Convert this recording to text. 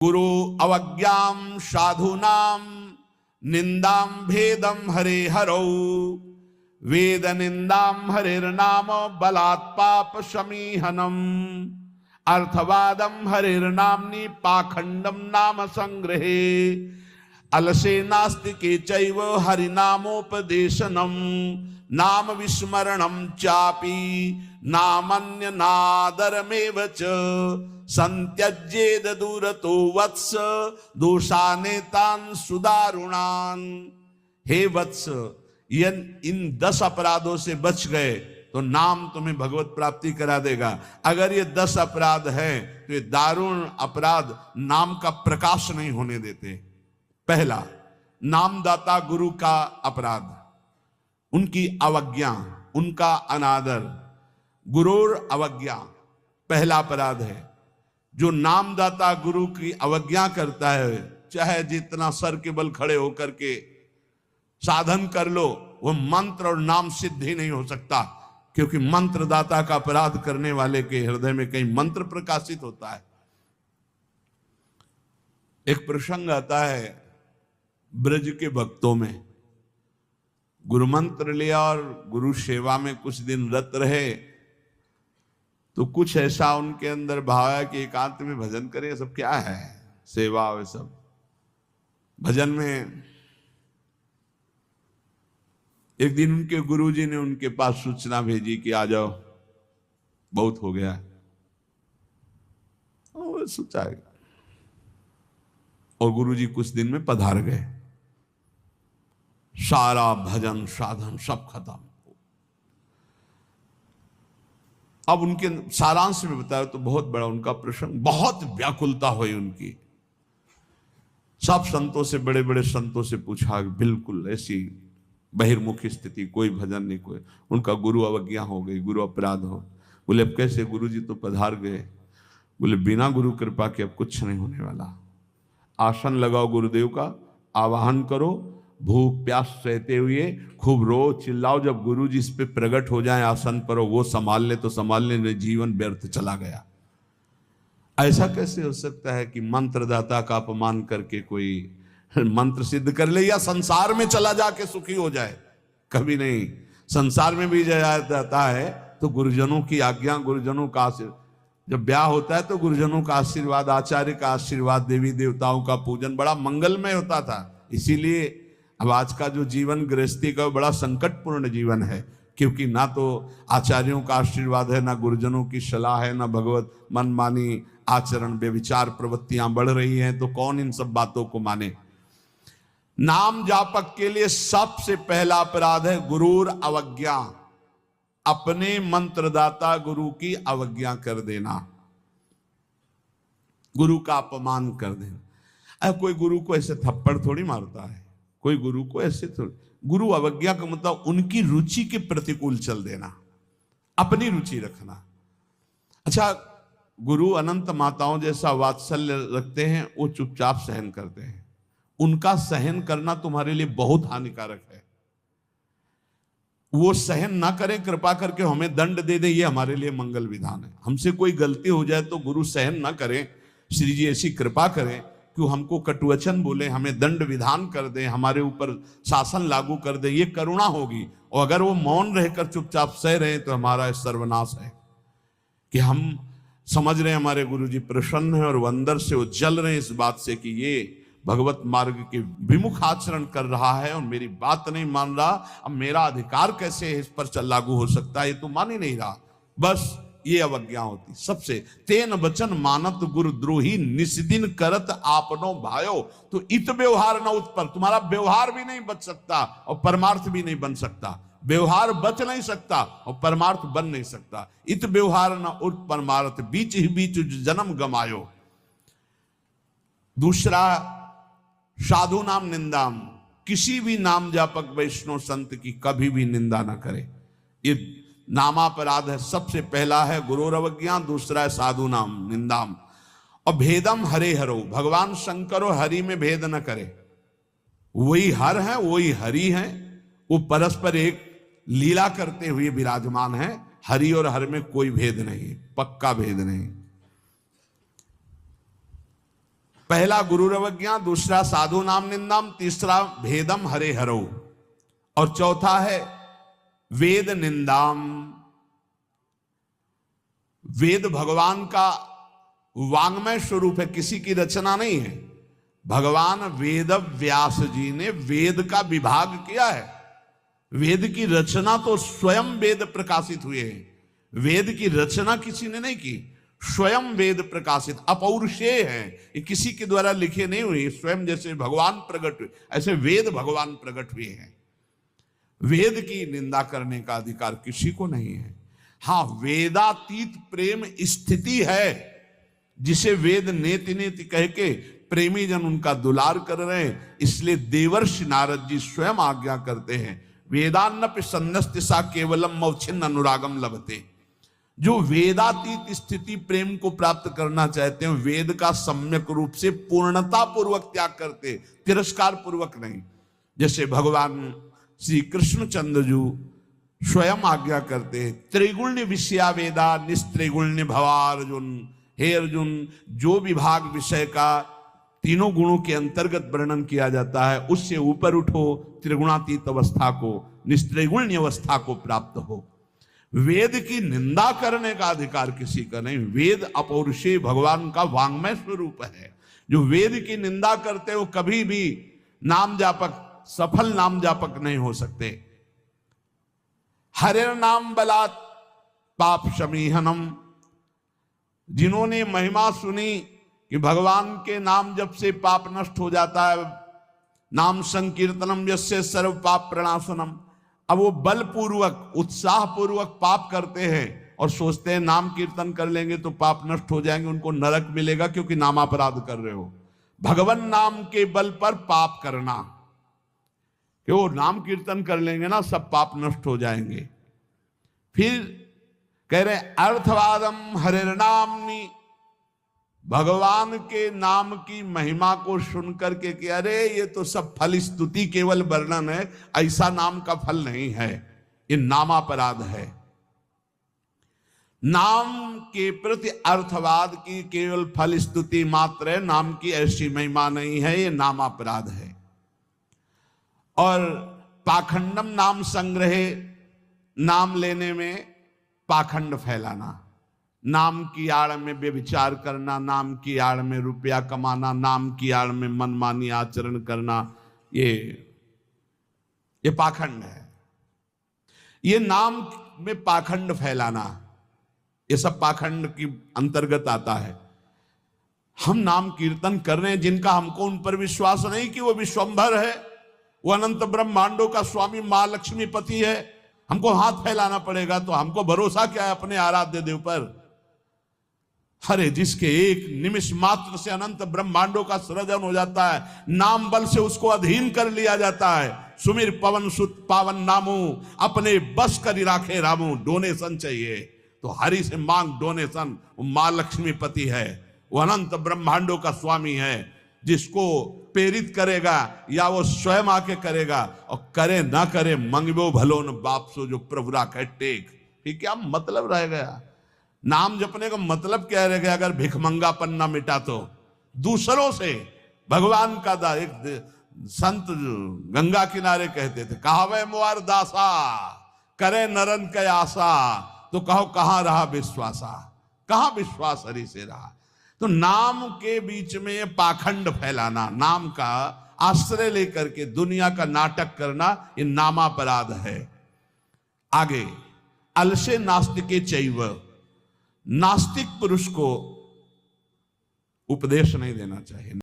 गुरु अवज्ञाम साधूनाम निंदाम भेदम हरे हरौ वेद निंदाम हरिर्नाम बलात् पाप शमीहनम अर्थवादम हरिर्नाम्नि पाखंडम नाम संग्रहे अलसे नास्तिके चैव हरिनामोपदेशनम नाम विस्मरणम चापि नामन्य नादरमेव च संत्यज्येद दूरतो वत्स दोषानेतान सुदारुणान। हे वत्स, इन 10 अपराधों से बच गए तो नाम तुम्हें भगवत प्राप्ति करा देगा। अगर ये 10 अपराध है तो ये दारुण अपराध नाम का प्रकाश नहीं होने देते। पहला, नामदाता गुरु का अपराध, उनकी अवज्ञा, उनका अनादर। गुरुर अवज्ञा पहला अपराध है। जो नामदाता गुरु की अवज्ञा करता है, चाहे जितना सर के बल खड़े होकर के साधन कर लो, वो मंत्र और नाम सिद्ध ही नहीं हो सकता, क्योंकि मंत्रदाता का अपराध करने वाले के हृदय में कहीं मंत्र प्रकाशित होता है। एक प्रसंग आता है ब्रज के भक्तों में, गुरु मंत्र लिया और गुरु सेवा में कुछ दिन रत रहे, तो कुछ ऐसा उनके अंदर भाव है कि एकांत में भजन करें। सब क्या है, सेवा वे सब भजन में। एक दिन उनके गुरुजी ने उनके पास सूचना भेजी कि आ जाओ, बहुत हो गया। वो सोचा, और गुरुजी कुछ दिन में पधार गए। सारा भजन साधन सब खत्म। अब उनके सारांश में बताया तो बहुत बड़ा उनका प्रसंग, बहुत व्याकुलता हुई उनकी। सब संतों से, बड़े बड़े संतों से पूछा, बिल्कुल ऐसी बहिर्मुखी स्थिति, कोई भजन नहीं, कोई। उनका गुरु अवज्ञा हो गई, गुरु अपराध हो। बोले अब कैसे, गुरु जी तो पधार गए। बोले बिना गुरु कृपा के अब कुछ नहीं होने वाला। आसन लगाओ गुरुदेव का, आवाहन करो, भूख प्यास सहते हुए खूब रो चिल्लाओ। जब गुरु जी इस पे प्रकट हो जाए आसन पर, वो संभाल ले तो संभाल ले, जीवन व्यर्थ चला गया। ऐसा कैसे हो सकता है कि मंत्रदाता का अपमान करके कोई मंत्र सिद्ध कर ले या संसार में चला जाके सुखी हो जाए? कभी नहीं। संसार में भी जाता है तो गुरुजनों की आज्ञा, गुरुजनों का आशीर्वाद। जब ब्याह होता है तो गुरुजनों का आशीर्वाद, आचार्य का आशीर्वाद, देवी देवताओं का पूजन बड़ा मंगलमय होता था। इसीलिए अब आज का जो जीवन गृहस्थी का बड़ा संकटपूर्ण जीवन है, क्योंकि ना तो आचार्यों का आशीर्वाद है, ना गुरुजनों की सलाह है, ना भगवत मनमानी आचरण व्यभिचार प्रवृत्तियां बढ़ रही हैं, तो कौन इन सब बातों को माने। नाम जापक के लिए सबसे पहला अपराध है गुरुर अवज्ञा, अपने मंत्रदाता गुरु की अवज्ञा कर देना, गुरु का अपमान कर देना। अब कोई गुरु को ऐसे थप्पड़ थोड़ी मारता है, कोई गुरु को ऐसे थोड़ी। गुरु अवज्ञा का मतलब उनकी रुचि के प्रतिकूल चल देना, अपनी रुचि रखना। अच्छा, गुरु अनंत माताओं जैसा वात्सल्य रखते हैं, वो चुपचाप सहन करते हैं। उनका सहन करना तुम्हारे लिए बहुत हानिकारक है। वो सहन ना करें, कृपा करके हमें दंड दे दे, ये हमारे लिए मंगल विधान है। हमसे कोई गलती हो जाए तो गुरु सहन ना करें, श्री जी ऐसी कृपा करें कि हमको कटुवचन बोले, हमें दंड विधान कर दें, हमारे ऊपर शासन लागू कर दे, ये करुणा होगी। और अगर वो मौन रहकर चुपचाप सह रहे तो हमारा सर्वनाश है। कि हम समझ रहे हैं हमारे गुरु जी प्रसन्न है और वो अंदर से वो जल रहे हैं इस बात से कि ये भगवत मार्ग के विमुख आचरण कर रहा है और मेरी बात नहीं मान रहा, अब मेरा अधिकार कैसे इस पर लागू हो सकता है, ये तो मान ही नहीं रहा। बस ये अवज्ञा होती सबसे। तेन वचन मानत गुरु द्रोही निस्दिन करत आपनो भायो। तो इत व्यवहार न उत्पन्न, तुम्हारा व्यवहार भी नहीं बच सकता और परमार्थ भी नहीं बन सकता। व्यवहार बच नहीं सकता और परमार्थ बन नहीं सकता। इत व्यवहार न उत परमार्थ, बीच ही बीच जन्म गमायो। दूसरा, साधु नाम निंदाम, किसी भी नाम जापक वैष्णव संत की कभी भी निंदा ना करे। ये नामापराध है। सबसे पहला है गुरुर अवज्ञा, दूसरा है साधु नाम निंदाम। और भेदम हरे हरो, भगवान शंकर और हरि में भेद न करे। वही हर है, वही हरि है, वो परस्पर एक लीला करते हुए विराजमान है। हरि और हर में कोई भेद नहीं, पक्का भेद नहीं। पहला गुरुरवज्ञा, दूसरा साधु नाम निंदाम, तीसरा भेदम हरे हरो, और चौथा है वेद निंदाम। वेद भगवान का वांग्मय स्वरूप है, किसी की रचना नहीं है। भगवान वेद व्यास जी ने वेद का विभाग किया है। वेद की रचना तो स्वयं वेद प्रकाशित हुए हैं। वेद की रचना किसी ने नहीं की, स्वयं वेद प्रकाशित अपौरुषेय है, ये किसी के द्वारा लिखे नहीं हुए। स्वयं जैसे भगवान प्रकट हुए ऐसे वेद भगवान प्रकट हुए हैं। वेद की निंदा करने का अधिकार किसी को नहीं है। हाँ, वेदातीत प्रेम स्थिति है जिसे वेद नेति नेति कह के प्रेमी जन उनका दुलार कर रहे हैं। इसलिए देवर्षि नारद जी स्वयं आज्ञा करते हैं, वेदान्नपि सन्नस्ति सा केवलम मौछिन्न अनुरागम लभते। जो वेदातीत स्थिति प्रेम को प्राप्त करना चाहते हैं, वेद का सम्यक रूप से पूर्णता पूर्वक त्याग करते, तिरस्कार पूर्वक नहीं। जैसे भगवान श्री कृष्णचंद्र जी स्वयं आज्ञा करते हैं, त्रिगुण्य विषया वेदा निस्त्रिगुण्य भवा अर्जुन। हे अर्जुन, जो विभाग विषय का तीनों गुणों के अंतर्गत वर्णन किया जाता है, उससे ऊपर उठो, त्रिगुणातीत अवस्था को, निस्त्रिगुण्य अवस्था को प्राप्त हो। वेद की निंदा करने का अधिकार किसी का नहीं। वेद अपौरुषेय भगवान का वांग्मय स्वरूप है। जो वेद की निंदा करते हो कभी भी नाम जापक, सफल नाम जापक नहीं हो सकते। हरे नाम बलात् पाप शमीहनम। जिन्होंने महिमा सुनी कि भगवान के नाम जप से पाप नष्ट हो जाता है, नाम संकीर्तनम यस्य सर्व पाप प्रणाशनम। अब वो बलपूर्वक उत्साह पूर्वक पाप करते हैं और सोचते हैं नाम कीर्तन कर लेंगे तो पाप नष्ट हो जाएंगे, उनको नरक मिलेगा क्योंकि नामापराध कर रहे हो। भगवान नाम के बल पर पाप करना, कि वो नाम कीर्तन कर लेंगे ना सब पाप नष्ट हो जाएंगे। फिर कह रहे अर्थवादम हरिर्नामनि, भगवान के नाम की महिमा को सुनकर के कि अरे ये तो सब फल स्तुति केवल वर्णन है, ऐसा नाम का फल नहीं है, ये नामापराध है। नाम के प्रति अर्थवाद की केवल फल स्तुति मात्र है, नाम की ऐसी महिमा नहीं है, ये नामापराध है। और पाखंडम नाम संग्रहे, नाम लेने में पाखंड फैलाना, नाम की आड़ में व्यभिचार करना, नाम की आड़ में रुपया कमाना, नाम की आड़ में मनमानी आचरण करना, ये पाखंड है। ये नाम में पाखंड फैलाना, ये सब पाखंड की अंतर्गत आता है। हम नाम कीर्तन कर रहे हैं, जिनका हमको उन पर विश्वास नहीं कि वो विश्वंभर है, वो अनंत ब्रह्मांडों का स्वामी मां लक्ष्मी पति है, हमको हाथ फैलाना पड़ेगा। तो हमको भरोसा क्या है अपने आराध्य देव पर? अरे जिसके एक निमिष मात्र से अनंत ब्रह्मांडों का सृजन हो जाता है, नाम बल से उसको अधीन कर लिया जाता है। सुमिर पवन सुत पावन नामू, अपने बस कर राखे रामू। डोनेशन चाहिए तो हरि से मांग डोनेशन। वो मां लक्ष्मी पति है, वो अनंत ब्रह्मांडों का स्वामी है। जिसको प्रेरित करेगा या वो स्वयं आके करेगा, और करे ना करे मंगबो भलो न बाप सो, जो प्रभु राखे टेक। फिर क्या मतलब रह गया? नाम जपने का मतलब क्या रह गया अगर भिखमंगापन ना मिटा तो? दूसरों से भगवान का एक संत गंगा किनारे कहते थे, कहावे मुआर दासा करे नरन के आशा, तो कहो कहां रहा विश्वासा, कहां विश्वास हरि से रहा। तो नाम के बीच में पाखंड फैलाना, नाम का आश्रय लेकर के दुनिया का नाटक करना, ये नामापराध है। आगे अलसे नास्तिके चैव, नास्तिक पुरुष को उपदेश नहीं देना चाहिए।